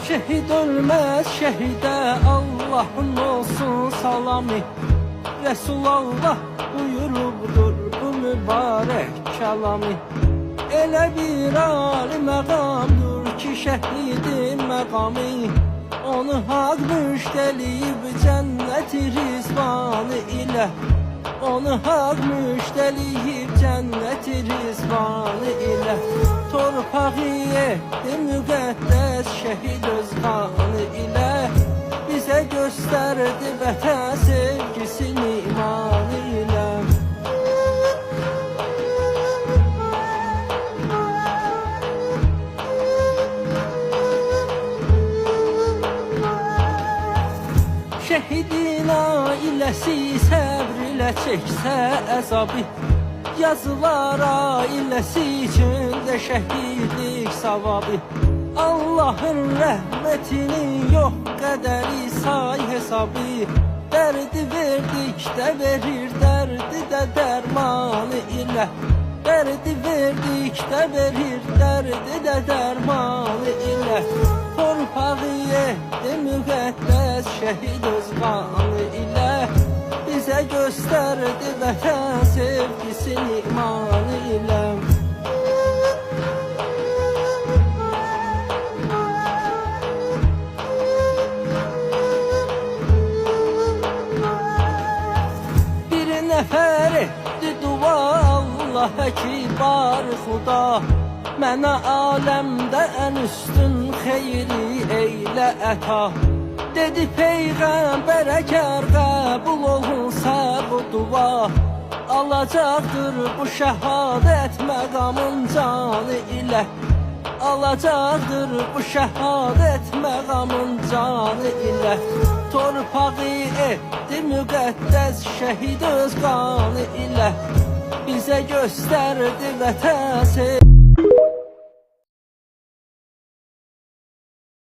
Şehit ölmez şehide Allah'ın olsun salamı. Resulullah buyurubdur bu mübarek kelamı. Elə bir âli məqamdır ki şehidin məqamı. Onu hak müşteliyib cənnət-i rizvanı ilə. Onu hak müşteliyib cənnət-i rizvanı ilə. Torpağı etdi müqəddəs şehid öz qanı ilə. Bizə göstərdi vətən sevgisini imanı ilə. Şehidin ailəsi səbr ilə çəksə əzabı. Yazılar ailəsi üçün də şəhidlik savabı. Allah'ın rəhmətinin yox qədəri say hesabı. Dərdi verdikdə verir dərdi də dərmanı ilə. Dərdi verdikdə verir dərdi də dərmanı ilə. Torpağı etdi müqəddəs şehid öz qanı ilə. Bizə göstərdi vətən sevgisini imanı ilə. Bir nəfər etdi dua Allah'a kibar Xuda. Mənə aləmdə ən üstün xeyri eylə əta. Dedi Peyğəmbər əgər qəbul olunsa bu dua, alacaqdır bu şəhadət məqamın canı ilə. Alacaqdır bu şəhadət məqamın canı ilə. Torpağı etdi müqəddəs şehid öz qanı ilə. Bizə göstərdi vətən sevgisini.